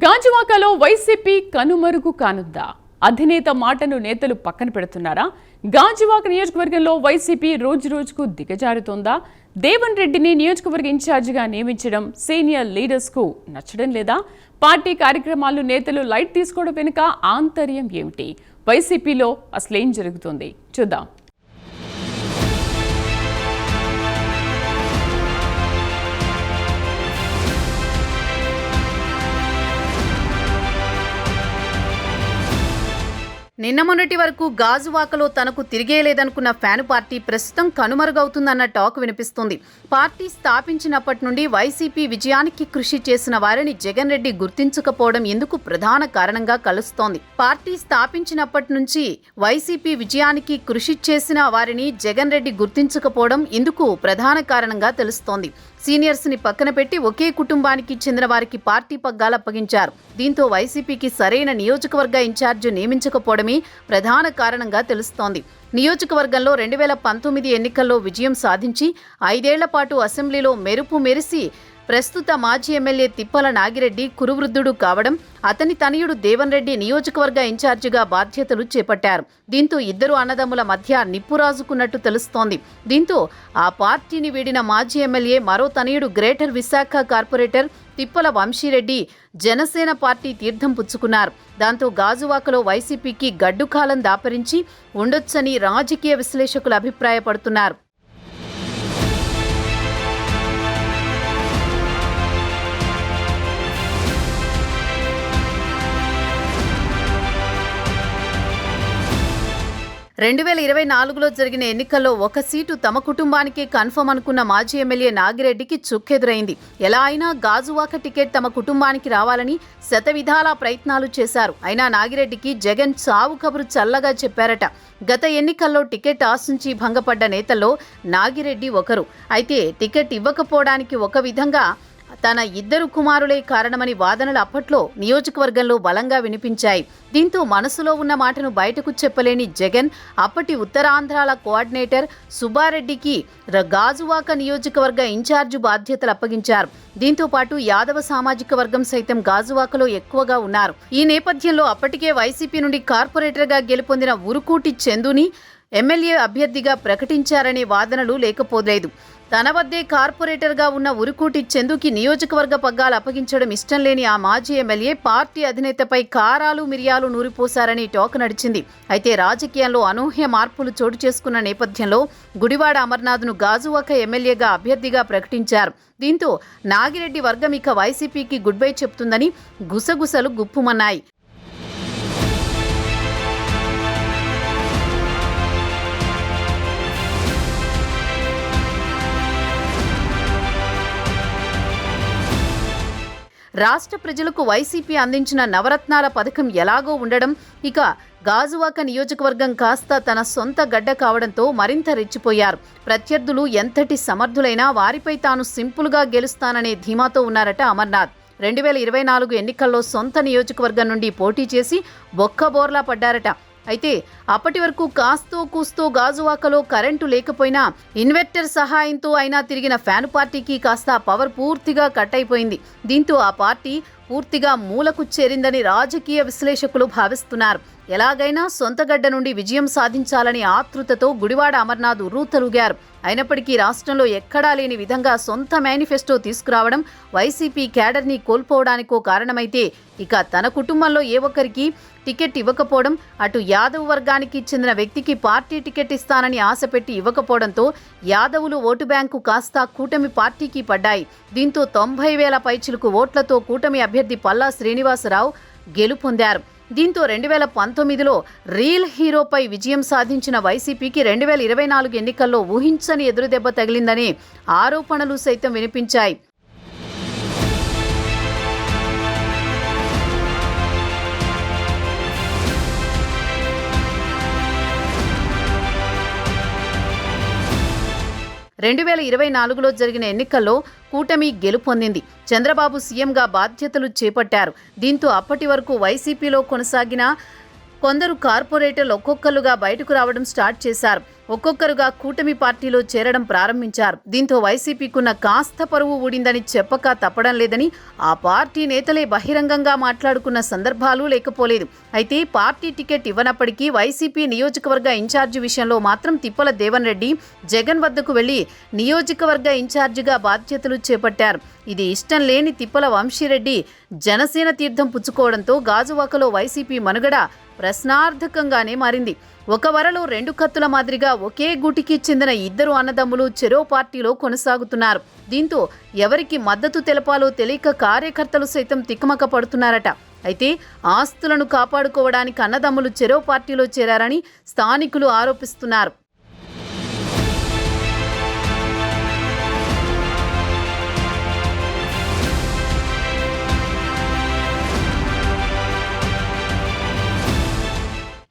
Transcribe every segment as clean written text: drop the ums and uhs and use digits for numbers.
గాజువాకలో వైసీపీ కనుమరుగు కానుందా? అధినేత మాటను నేతలు పక్కన పెడుతున్నారా? గాజువాక నియోజకవర్గంలో వైసీపీ రోజు రోజుకు దిగజారుతోందా? దేవన్ రెడ్డిని నియోజకవర్గ ఇన్ఛార్జిగా నియమించడం సీనియర్ లీడర్స్ కు నచ్చడం లేదా? పార్టీ కార్యక్రమాలు నేతలు లైట్ తీసుకోవడం వెనుక ఆంతర్యం ఏమిటి? వైసీపీలో అసలేం జరుగుతోంది చూద్దాం. నిన్న మొన్నటి వరకు గాజువాకలో తనకు తిరిగేలేదనుకున్న ఫ్యాన్ పార్టీ ప్రస్తుతం కనుమరుగవుతుందన్న టాక్ వినిపిస్తుంది. పార్టీ స్థాపించినప్పటి నుండి వైసీపీ విజయానికి కృషి చేసిన వారిని జగన్ రెడ్డి గుర్తించకపోవడం ఎందుకు ప్రధాన కారణంగా కలుస్తోంది. పార్టీ స్థాపించినప్పటి నుంచి వైసీపీ విజయానికి కృషి చేసిన వారిని జగన్ రెడ్డి గుర్తించకపోవడం ఎందుకు ప్రధాన కారణంగా తెలుస్తోంది. సీనియర్స్ ని పక్కన పెట్టి ఒకే కుటుంబానికి చెందిన వారికి పార్టీ పగ్గాలు అప్పగించారు. దీంతో వైసీపీకి సరైన నియోజకవర్గ ఇన్ఛార్జ్ నియమించకపోవడమే ప్రధాన కారణంగా తెలుస్తోంది. నియోజకవర్గంలో 2019 ఎన్నికల్లో విజయం సాధించి 5 ఏళ్ల పాటు అసెంబ్లీలో మెరుపు మెరిసి ప్రస్తుత మాజీ ఎమ్మెల్యే తిప్పల నాగిరెడ్డి కురువృద్ధుడు కావడం, అతని తనయుడు దేవన్ రెడ్డి నియోజకవర్గ ఇన్ఛార్జిగా బాధ్యతలు చేపట్టారు. దీంతో ఇద్దరు అన్నదమ్ముల మధ్య నిప్పు రాజుకున్నట్టు తెలుస్తోంది. దీంతో ఆ పార్టీని వీడిన మాజీ ఎమ్మెల్యే మరో తనయుడు గ్రేటర్ విశాఖ కార్పొరేటర్ తిప్పల వంశీరెడ్డి జనసేన పార్టీ తీర్థం పుచ్చుకున్నారు. దాంతో గాజువాకలో వైసీపీకి గడ్డుకాలం దాపరించి ఉండొచ్చని రాజకీయ విశ్లేషకులు అభిప్రాయపడుతున్నారు. రెండు 2024లో జరిగిన ఎన్నికల్లో ఒక సీటు తమ కుటుంబానికే కన్ఫర్మ్ అనుకున్న మాజీ ఎమ్మెల్యే నాగిరెడ్డికి చుక్కెదురైంది. ఎలా అయినా గాజువాక టికెట్ తమ కుటుంబానికి రావాలని శతవిధాలా ప్రయత్నాలు చేశారు. అయినా నాగిరెడ్డికి జగన్ చావు కబురు చల్లగా చెప్పారట. గత ఎన్నికల్లో టికెట్ ఆశించి భంగపడ్డ నేతల్లో నాగిరెడ్డి ఒకరు. అయితే టికెట్ ఇవ్వకపోవడానికి ఒక విధంగా తన ఇద్దరు కుమారులే కారణమని వాదనలు అప్పట్లో నియోజకవర్గంలో బలంగా వినిపించాయి. దీంతో మనసులో ఉన్న మాటను బయటకు చెప్పలేని జగన్ అప్పటి ఉత్తరాంధ్రాల కోఆర్డినేటర్ సుబ్బారెడ్డికి గాజువాక నియోజకవర్గ ఇన్ఛార్జి బాధ్యతలు అప్పగించారు. దీంతో పాటు యాదవ సామాజిక వర్గం సైతం గాజువాకలో ఎక్కువగా ఉన్నారు. ఈ నేపథ్యంలో అప్పటికే వైసీపీ నుండి కార్పొరేటర్గా గెలుపొందిన ఉరుకూటి చందుని ఎమ్మెల్యే అభ్యర్థిగా ప్రకటించారనే వాదనలు లేకపోలేదు. తన వద్దే కార్పొరేటర్గా ఉన్న ఉరుకూటి చందుకి నియోజకవర్గ పగ్గాలు అప్పగించడం ఇష్టం లేని ఆ మాజీ ఎమ్మెల్యే పార్టీ అధినేతపై కారాలు మిరియాలు నూరిపోశారని టాక్ నడిచింది. అయితే రాజకీయంలో అనూహ్య మార్పులు చోటు చేసుకున్న నేపథ్యంలో గుడివాడ అమర్నాథ్ను గాజువాక ఎమ్మెల్యేగా అభ్యర్థిగా ప్రకటించారు. దీంతో నాగిరెడ్డి వర్గం ఇక వైసీపీకి గుడ్ బై చెప్తుందని గుసగుసలు గుప్పుమన్నాయి. రాష్ట్ర ప్రజలకు వైసీపీ అందించిన నవరత్నాల పథకం ఎలాగో ఉండడం, ఇక గాజువాక నియోజకవర్గం కాస్త తన సొంత గడ్డ కావడంతో మరింత రెచ్చిపోయారు. ప్రత్యర్థులు ఎంతటి సమర్థులైనా వారిపై తాను సింపుల్గా గెలుస్తాననే ధీమాతో ఉన్నారట అమర్నాథ్. 2024 ఎన్నికల్లో సొంత నియోజకవర్గం నుండి పోటీ చేసి బొక్కబోర్లా పడ్డారట. అయితే అప్పటి వరకు కాస్తో కూస్తో గాజువాకలో కరెంటు లేకపోయినా ఇన్వర్టర్ సహాయంతో అయినా తిరిగిన ఫ్యాన్ పార్టీకి కాస్త పవర్ పూర్తిగా కట్ అయిపోయింది. దీంతో ఆ పార్టీ పూర్తిగా మూలకు చేరిందని రాజకీయ విశ్లేషకులు భావిస్తున్నారు. ఎలాగైనా సొంతగడ్డ నుండి విజయం సాధించాలని ఆతృతతో గుడివాడ అమర్నాథ్ ఉర్రూతలుగారు. అయినప్పటికీ రాష్ట్రంలో ఎక్కడా లేని విధంగా సొంత మేనిఫెస్టో తీసుకురావడం వైసీపీ క్యాడర్ని కోల్పోవడానికో కారణమైతే, ఇక తన కుటుంబంలో ఏ ఒక్కరికి టికెట్ ఇవ్వకపోవడం, అటు యాదవ్ వర్గానికి చెందిన వ్యక్తికి పార్టీ టికెట్ ఇస్తానని ఆశపెట్టి ఇవ్వకపోవడంతో యాదవులు ఓటు బ్యాంకు కాస్త కూటమి పార్టీకి పడ్డాయి. దీంతో 90,000 పైచిలుకు ఓట్లతో కూటమి అభ్యర్థి పల్లా శ్రీనివాసరావు గెలుపొందారు. దీంతో 2019లో రియల్ హీరోపై విజయం సాధించిన వైసీపీకి 2024 ఎన్నికల్లో ఊహించని ఎదురుదెబ్బ తగిలిందనే ఆరోపణలు సైతం వినిపించాయి. రెండు 2024లో జరిగిన ఎన్నికల్లో కూటమి గెలుపొందింది. చంద్రబాబు సీఎంగా బాధ్యతలు చేపట్టారు. దీంతో అప్పటి వరకు వైసీపీలో కొనసాగిన కొందరు కార్పొరేటర్లు ఒక్కొక్కరుగా బయటకు రావడం స్టార్ట్ చేశారు. ఒక్కొక్కరుగా కూటమి పార్టీలో చేరడం ప్రారంభించారు. దీంతో వైసీపీకున్న కాస్త పరువు ఊడిందని చెప్పక తప్పడం లేదని ఆ పార్టీ నేతలే బహిరంగంగా మాట్లాడుకున్న సందర్భాలు లేకపోలేదు. అయితే పార్టీ టికెట్ ఇవ్వనప్పటికీ వైసీపీ నియోజకవర్గ ఇన్ఛార్జి విషయంలో మాత్రం తిప్పల దేవన్ రెడ్డి జగన్ వద్దకు వెళ్లి నియోజకవర్గ ఇన్ఛార్జిగా బాధ్యతలు చేపట్టారు. ఇది ఇష్టం లేని తిప్పల వంశీరెడ్డి జనసేన తీర్థం పుచ్చుకోవడంతో గాజువాకలో వైసీపీ మనుగడ ప్రశ్నార్థకంగానే మారింది. ఒక వరలో రెండు కత్తుల మాదిరిగా ఒకే గూటికి చెందిన ఇద్దరు అన్నదమ్ములు చెరో పార్టీలో కొనసాగుతున్నారు. దీంతో ఎవరికి మద్దతు తెలపాలో తెలియక కార్యకర్తలు సైతం తికమక పడుతున్నారట. అయితే ఆస్తులను కాపాడుకోవడానికి అన్నదమ్ములు చెరో పార్టీలో చేరారని స్థానికులు ఆరోపిస్తున్నారు.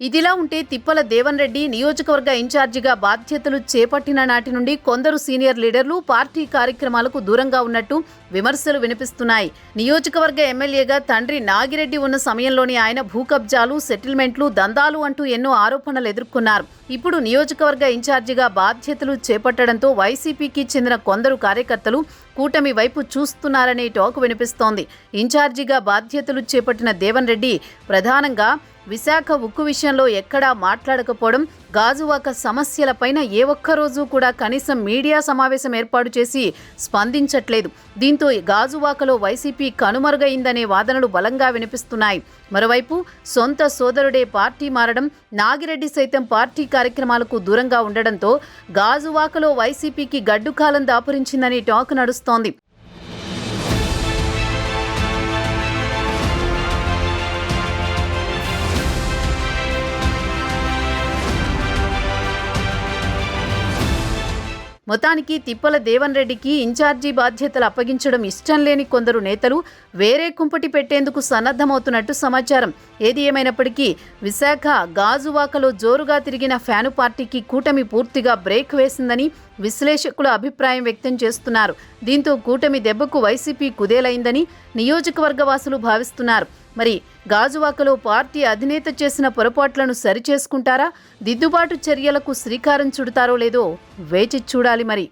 ఇదిలా ఉంటే తిప్పల దేవన్ రెడ్డి నియోజకవర్గ ఇన్ఛార్జిగా బాధ్యతలు చేపట్టిన నాటి నుండి కొందరు సీనియర్ లీడర్లు పార్టీ కార్యక్రమాలకు దూరంగా ఉన్నట్టు విమర్శలు వినిపిస్తున్నాయి. నియోజకవర్గ ఎమ్మెల్యేగా తండ్రి నాగిరెడ్డి ఉన్న సమయంలోనే ఆయన భూకబ్జాలు, సెటిల్మెంట్లు, దందాలు అంటూ ఎన్నో ఆరోపణలు ఎదుర్కొన్నారు. ఇప్పుడు నియోజకవర్గ ఇన్ఛార్జిగా బాధ్యతలు చేపట్టడంతో వైసీపీకి చెందిన కొందరు కార్యకర్తలు కూటమి వైపు చూస్తున్నారనే టాక్ వినిపిస్తోంది. ఇన్ఛార్జిగా బాధ్యతలు చేపట్టిన దేవన్ రెడ్డి ప్రధానంగా విశాఖ ఉక్కు విషయంలో ఎక్కడా మాట్లాడకపోవడం, గాజువాక సమస్యలపైన ఏ ఒక్కరోజు కూడా కనీసం మీడియా సమావేశం ఏర్పాటు చేసి స్పందించట్లేదు. దీంతో గాజువాకలో వైసీపీ కనుమరుగైందనే వాదనలు బలంగా వినిపిస్తున్నాయి. మరోవైపు సొంత సోదరుడే పార్టీ మారడం, నాగిరెడ్డి సైతం పార్టీ కార్యక్రమాలకు దూరంగా ఉండడంతో గాజువాకలో వైసీపీకి గడ్డుకాలం దాపురించిందని టాక్ నడుస్తోంది. మొత్తానికి తిప్పల దేవన్ రెడ్డికి ఇన్ఛార్జి బాధ్యతలు అప్పగించడం ఇష్టం లేని కొందరు నేతలు వేరే కుంపటి పెట్టేందుకు సన్నద్ధమవుతున్నట్టు సమాచారం. ఏది ఏమైనప్పటికీ విశాఖ గాజువాకలో జోరుగా తిరిగిన ఫ్యాను పార్టీకి కూటమి పూర్తిగా బ్రేక్ వేసిందని విశ్లేషకులు అభిప్రాయం వ్యక్తం చేస్తున్నారు. దీంతో కూటమి దెబ్బకు వైసీపీ కుదేలైందని నియోజకవర్గవాసులు భావిస్తున్నారు. మరి గాజువాకలో పార్టీ అధినేత చేసిన పొరపాట్లను సరిచేసుకుంటారా? దిద్దుబాటు చర్యలకు శ్రీకారం చుడతారో లేదో వేచి చూడాలి మరి.